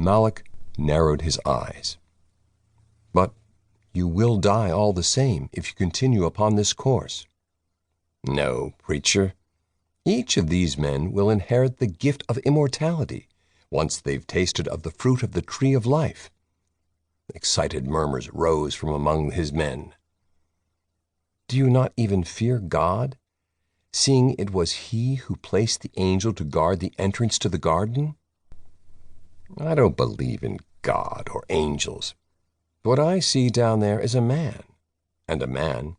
Malak narrowed his eyes. "But you will die all the same if you continue upon this course." "No, preacher. Each of these men will inherit the gift of immortality once they've tasted of the fruit of the tree of life." Excited murmurs rose from among his men. "Do you not even fear God, seeing it was He who placed the angel to guard the entrance to the garden?" "I don't believe in God or angels. What I see down there is a man, and a man,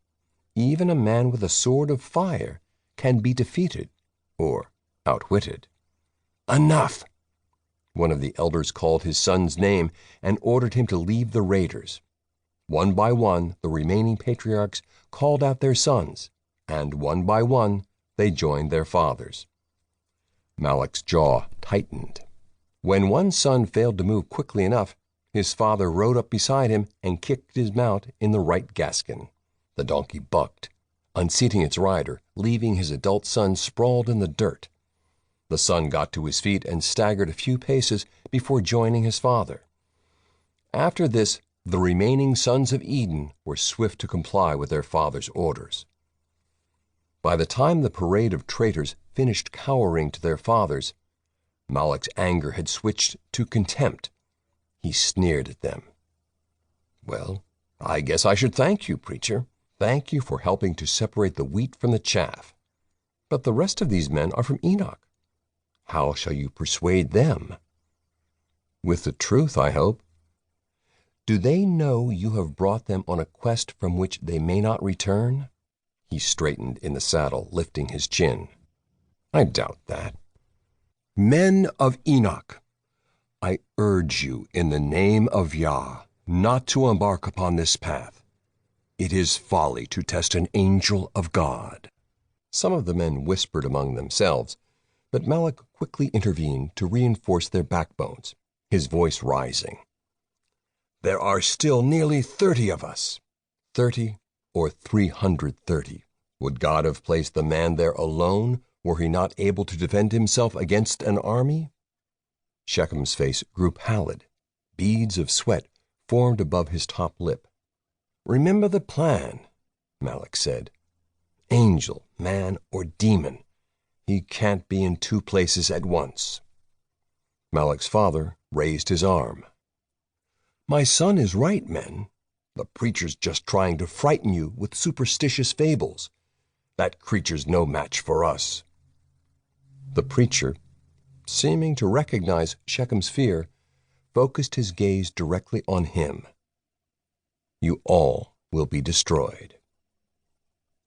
even a man with a sword of fire, can be defeated or outwitted." "Enough!" One of the elders called his son's name and ordered him to leave the raiders. One by one, the remaining patriarchs called out their sons, and one by one, they joined their fathers. Malak's jaw tightened. When one son failed to move quickly enough, his father rode up beside him and kicked his mount in the right gaskin. The donkey bucked, unseating its rider, leaving his adult son sprawled in the dirt. The son got to his feet and staggered a few paces before joining his father. After this, the remaining sons of Eden were swift to comply with their father's orders. By the time the parade of traitors finished cowering to their fathers, Malak's anger had switched to contempt. He sneered at them. "Well, I guess I should thank you, preacher. Thank you for helping to separate the wheat from the chaff. But the rest of these men are from Enoch. How shall you persuade them?" "With the truth, I hope." "Do they know you have brought them on a quest from which they may not return?" He straightened in the saddle, lifting his chin. "I doubt that." "Men of Enoch, I urge you in the name of Yah not to embark upon this path. It is folly to test an angel of God." Some of the men whispered among themselves, but Malak quickly intervened to reinforce their backbones, his voice rising. "There are still nearly 30 of us. 30 or 330. Would God have placed the man there alone were he not able to defend himself against an army?" Shechem's face grew pallid. Beads of sweat formed above his top lip. "Remember the plan," Malak said. "Angel, man, or demon, he can't be in two places at once." Malak's father raised his arm. "My son is right, men. The preacher's just trying to frighten you with superstitious fables. That creature's no match for us." The preacher, seeming to recognize Shechem's fear, focused his gaze directly on him. "You all will be destroyed."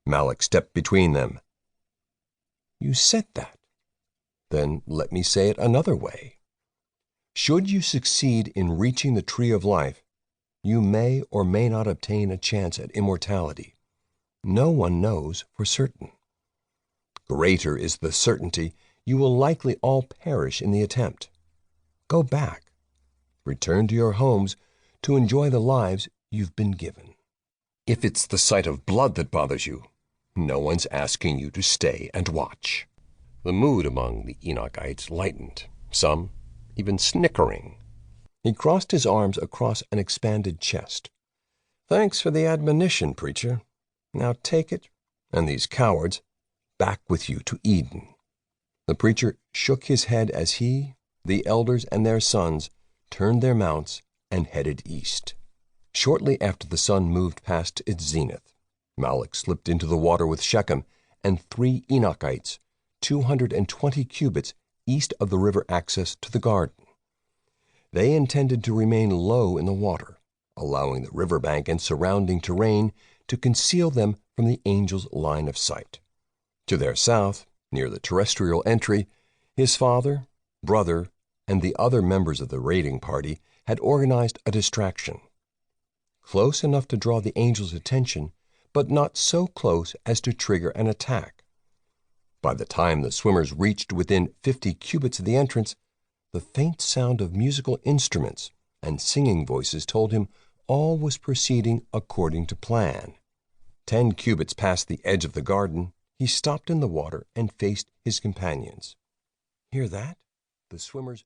Malak stepped between them. "You said that. Then let me say it another way. Should you succeed in reaching the tree of life, you may or may not obtain a chance at immortality. No one knows for certain. Greater is the certainty you will likely all perish in the attempt. Go back. Return to your homes to enjoy the lives you've been given. If it's the sight of blood that bothers you, no one's asking you to stay and watch." The mood among the Enochites lightened, some even snickering. He crossed his arms across an expanded chest. "Thanks for the admonition, preacher. Now take it, and these cowards, back with you to Eden." The preacher shook his head as he, the elders, and their sons turned their mounts and headed east. Shortly after the sun moved past its zenith, Malak slipped into the water with Shechem and 3 Enochites, 220 cubits east of the river access to the garden. They intended to remain low in the water, allowing the riverbank and surrounding terrain to conceal them from the angel's line of sight. To their south, near the terrestrial entry, his father, brother, and the other members of the raiding party had organized a distraction. Close enough to draw the angel's attention, but not so close as to trigger an attack. By the time the swimmers reached within 50 cubits of the entrance, the faint sound of musical instruments and singing voices told him all was proceeding according to plan. 10 cubits past the edge of the garden, he stopped in the water and faced his companions. "Hear that?" The swimmers